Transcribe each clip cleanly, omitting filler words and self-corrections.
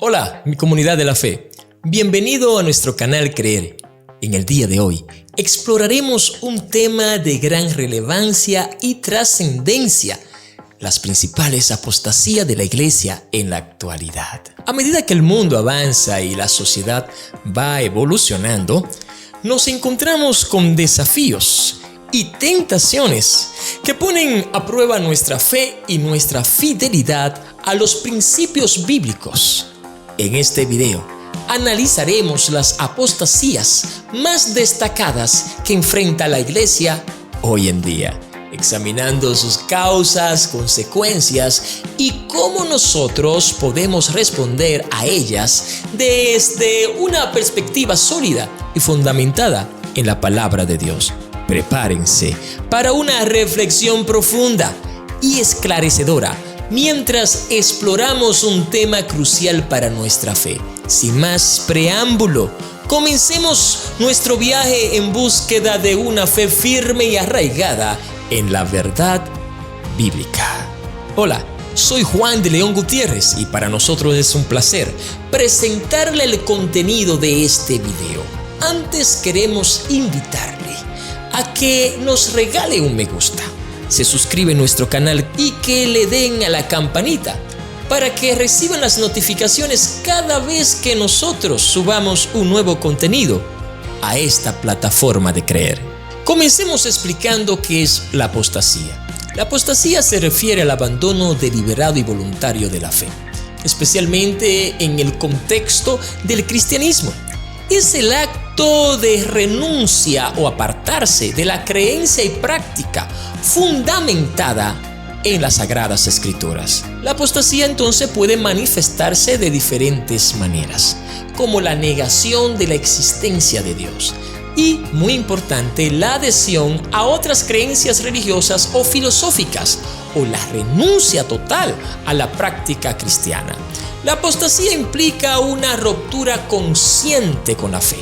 Hola, mi comunidad de la fe. Bienvenido a nuestro canal Creer. En el día de hoy exploraremos un tema de gran relevancia y trascendencia: las principales apostasías de la iglesia en la actualidad. A medida que el mundo avanza y la sociedad va evolucionando, nos encontramos con desafíos y tentaciones que ponen a prueba nuestra fe y nuestra fidelidad a los principios bíblicos. En este video analizaremos las apostasías más destacadas que enfrenta la iglesia hoy en día, examinando sus causas, consecuencias y cómo nosotros podemos responder a ellas desde una perspectiva sólida y fundamentada en la palabra de Dios. Prepárense para una reflexión profunda y esclarecedora mientras exploramos un tema crucial para nuestra fe. Sin más preámbulo, comencemos nuestro viaje en búsqueda de una fe firme y arraigada en la verdad bíblica. Hola, soy Juan de León Gutiérrez y para nosotros es un placer presentarle el contenido de este video. Antes queremos invitarle a que nos regale un me gusta, se suscribe a nuestro canal y que le den a la campanita para que reciban las notificaciones cada vez que nosotros subamos un nuevo contenido a esta plataforma de Creer. Comencemos explicando qué es la apostasía. La apostasía se refiere al abandono deliberado y voluntario de la fe, especialmente en el contexto del cristianismo. Es el acto de renuncia o apartarse de la creencia y práctica fundamentada en las Sagradas Escrituras. La apostasía entonces puede manifestarse de diferentes maneras, como la negación de la existencia de Dios y, muy importante, la adhesión a otras creencias religiosas o filosóficas o la renuncia total a la práctica cristiana. La apostasía implica una ruptura consciente con la fe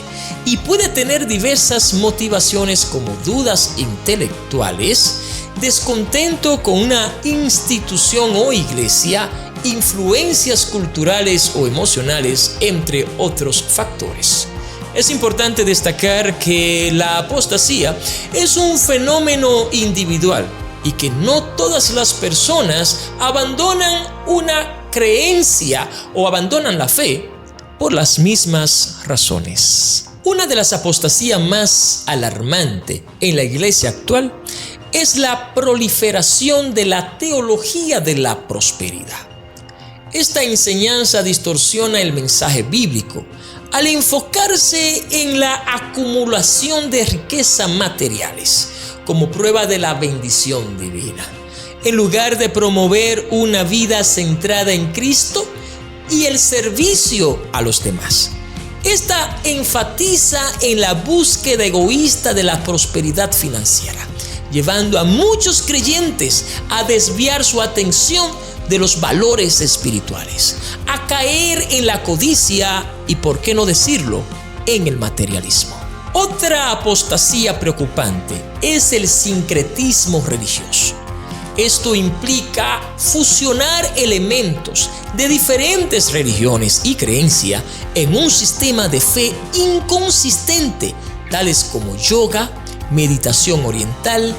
y puede tener diversas motivaciones como dudas intelectuales, descontento con una institución o iglesia, influencias culturales o emocionales, entre otros factores. Es importante destacar que la apostasía es un fenómeno individual y que no todas las personas abandonan una creencia o abandonan la fe por las mismas razones. Una de las apostasías más alarmantes en la iglesia actual es la proliferación de la teología de la prosperidad. Esta enseñanza distorsiona el mensaje bíblico al enfocarse en la acumulación de riquezas materiales como prueba de la bendición divina, en lugar de promover una vida centrada en Cristo y el servicio a los demás. Esta enfatiza en la búsqueda egoísta de la prosperidad financiera, llevando a muchos creyentes a desviar su atención de los valores espirituales, a caer en la codicia y, por qué no decirlo, en el materialismo. Otra apostasía preocupante es el sincretismo religioso. Esto implica fusionar elementos de diferentes religiones y creencias en un sistema de fe inconsistente, tales como yoga, meditación oriental,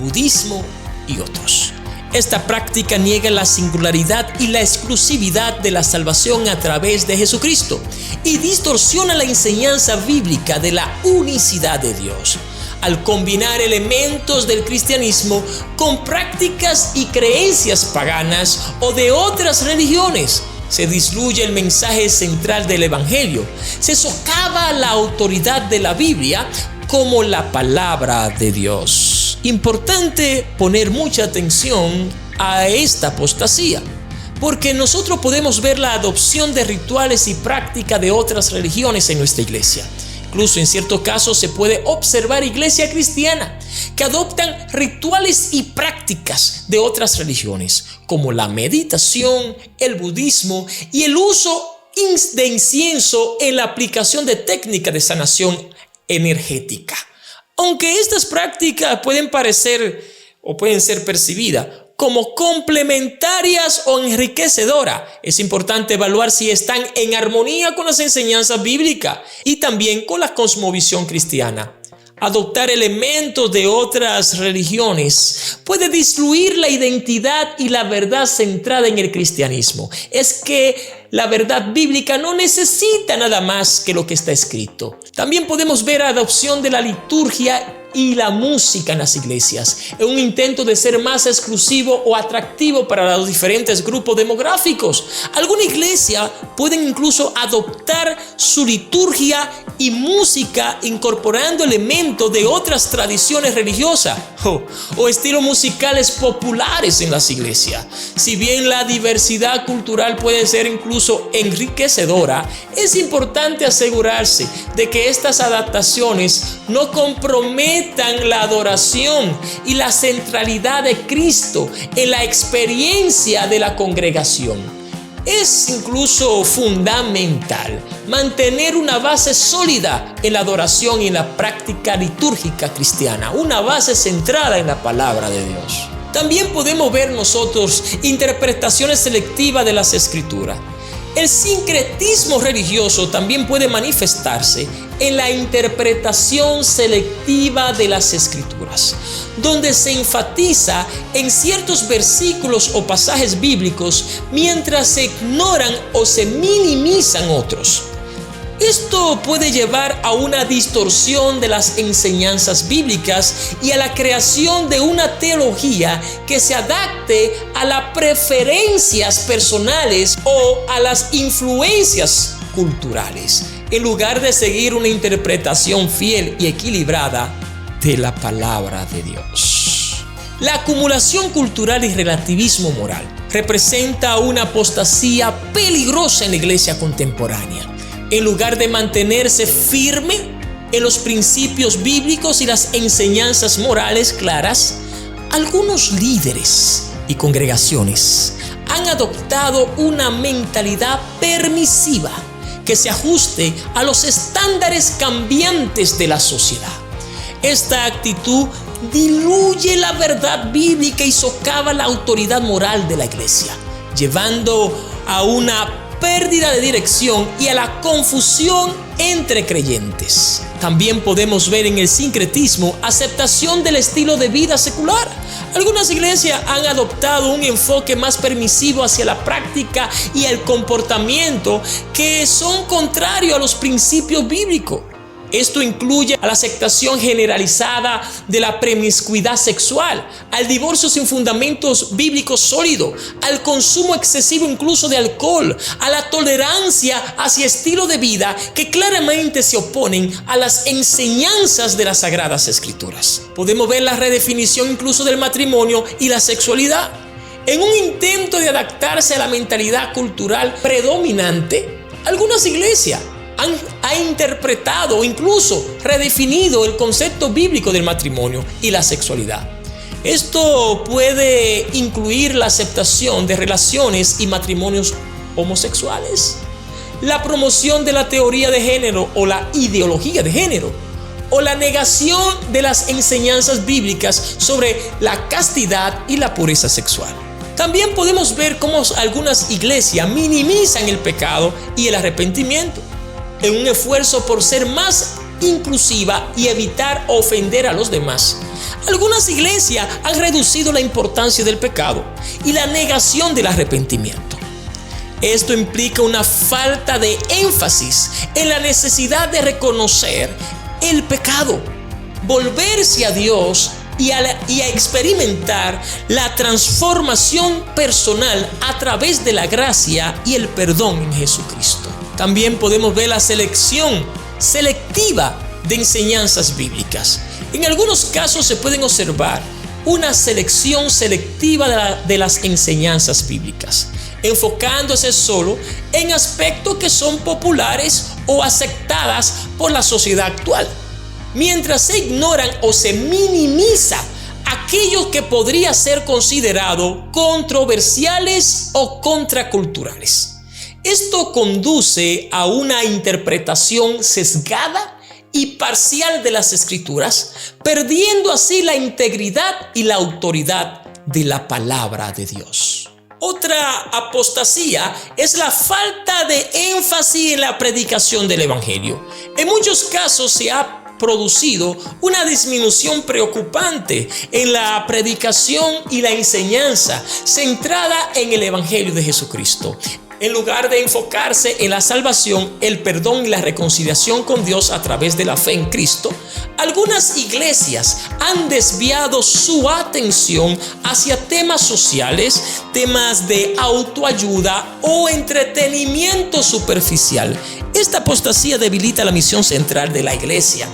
budismo y otros. Esta práctica niega la singularidad y la exclusividad de la salvación a través de Jesucristo y distorsiona la enseñanza bíblica de la unicidad de Dios. Al combinar elementos del cristianismo con prácticas y creencias paganas o de otras religiones, se disluye el mensaje central del Evangelio, se socava la autoridad de la Biblia como la palabra de Dios. Importante poner mucha atención a esta apostasía, porque nosotros podemos ver la adopción de rituales y práctica de otras religiones en nuestra iglesia. Incluso en ciertos casos se puede observar iglesia cristiana que adoptan rituales y prácticas de otras religiones, como la meditación, el budismo y el uso de incienso en la aplicación de técnicas de sanación energética. Aunque estas prácticas pueden parecer o pueden ser percibidas como complementarias o enriquecedoras. Es importante evaluar si están en armonía con las enseñanzas bíblicas y también con la cosmovisión cristiana. Adoptar elementos de otras religiones puede diluir la identidad y la verdad centrada en el cristianismo. Es que la verdad bíblica no necesita nada más que lo que está escrito. También podemos ver adopción de la liturgia y la música en las iglesias, en un intento de ser más exclusivo o atractivo para los diferentes grupos demográficos. Alguna iglesia pueden incluso adoptar su liturgia y música incorporando elementos de otras tradiciones religiosas o estilos musicales populares en las iglesias. Si bien la diversidad cultural puede ser incluso enriquecedora, es importante asegurarse de que estas adaptaciones no comprometan la adoración y la centralidad de Cristo en la experiencia de la congregación. Es incluso fundamental mantener una base sólida en la adoración y en la práctica litúrgica cristiana, una base centrada en la palabra de Dios. También podemos ver nosotros interpretaciones selectivas de las Escrituras. El sincretismo religioso también puede manifestarse en la interpretación selectiva de las Escrituras, donde se enfatiza en ciertos versículos o pasajes bíblicos mientras se ignoran o se minimizan otros. Esto puede llevar a una distorsión de las enseñanzas bíblicas y a la creación de una teología que se adapte a las preferencias personales o a las influencias culturales, en lugar de seguir una interpretación fiel y equilibrada de la palabra de Dios. La acumulación cultural y relativismo moral representa una apostasía peligrosa en la iglesia contemporánea. En lugar de mantenerse firme en los principios bíblicos y las enseñanzas morales claras, algunos líderes y congregaciones han adoptado una mentalidad permisiva que se ajuste a los estándares cambiantes de la sociedad. Esta actitud diluye la verdad bíblica y socava la autoridad moral de la iglesia, llevando a una pérdida de dirección y a la confusión entre creyentes. También podemos ver en el sincretismo aceptación del estilo de vida secular. Algunas iglesias han adoptado un enfoque más permisivo hacia la práctica y el comportamiento que son contrarios a los principios bíblicos. Esto incluye a la aceptación generalizada de la promiscuidad sexual, al divorcio sin fundamentos bíblicos sólidos, al consumo excesivo incluso de alcohol, a la tolerancia hacia estilos de vida que claramente se oponen a las enseñanzas de las Sagradas Escrituras. Podemos ver la redefinición incluso del matrimonio y la sexualidad. En un intento de adaptarse a la mentalidad cultural predominante, algunas iglesias han interpretado o incluso redefinido el concepto bíblico del matrimonio y la sexualidad. Esto puede incluir la aceptación de relaciones y matrimonios homosexuales, la promoción de la teoría de género o la ideología de género, o la negación de las enseñanzas bíblicas sobre la castidad y la pureza sexual. También podemos ver cómo algunas iglesias minimizan el pecado y el arrepentimiento en un esfuerzo por ser más inclusiva y evitar ofender a los demás. Algunas iglesias han reducido la importancia del pecado y la negación del arrepentimiento. Esto implica una falta de énfasis en la necesidad de reconocer el pecado, volverse a Dios y a experimentar la transformación personal a través de la gracia y el perdón en Jesucristo. También podemos ver la selección selectiva de enseñanzas bíblicas. En algunos casos se pueden observar una selección selectiva de las enseñanzas bíblicas, enfocándose solo en aspectos que son populares o aceptadas por la sociedad actual, mientras se ignoran o se minimiza aquello que podría ser considerado controversiales o contraculturales. Esto conduce a una interpretación sesgada y parcial de las Escrituras, perdiendo así la integridad y la autoridad de la palabra de Dios. Otra apostasía es la falta de énfasis en la predicación del evangelio. En muchos casos se ha producido una disminución preocupante en la predicación y la enseñanza centrada en el evangelio de Jesucristo. En lugar de enfocarse en la salvación, el perdón y la reconciliación con Dios a través de la fe en Cristo, algunas iglesias han desviado su atención hacia temas sociales, temas de autoayuda o entretenimiento superficial. Esta apostasía debilita la misión central de la iglesia,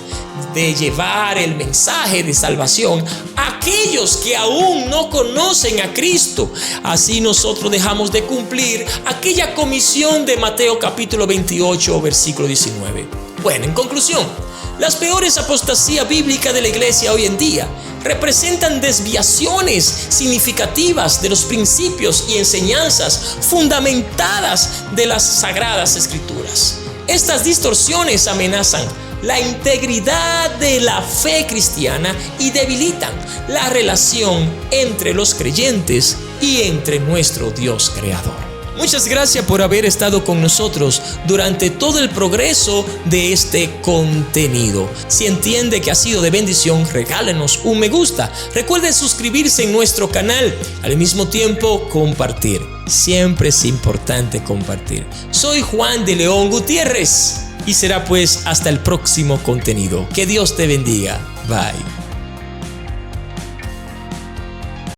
de llevar el mensaje de salvación a aquellos que aún no conocen a Cristo. Así nosotros dejamos de cumplir aquella comisión de Mateo capítulo 28, versículo 19. Bueno, en conclusión, las peores apostasías bíblicas de la iglesia hoy en día representan desviaciones significativas de los principios y enseñanzas fundamentadas de las Sagradas Escrituras. Estas distorsiones amenazan la integridad de la fe cristiana y debilitan la relación entre los creyentes y entre nuestro Dios creador. Muchas gracias por haber estado con nosotros durante todo el progreso de este contenido. Si entiende que ha sido de bendición, regálenos un me gusta. Recuerde suscribirse en nuestro canal. Al mismo tiempo, compartir. Siempre es importante compartir. Soy Juan de León Gutiérrez. Y será pues hasta el próximo contenido. Que Dios te bendiga. Bye.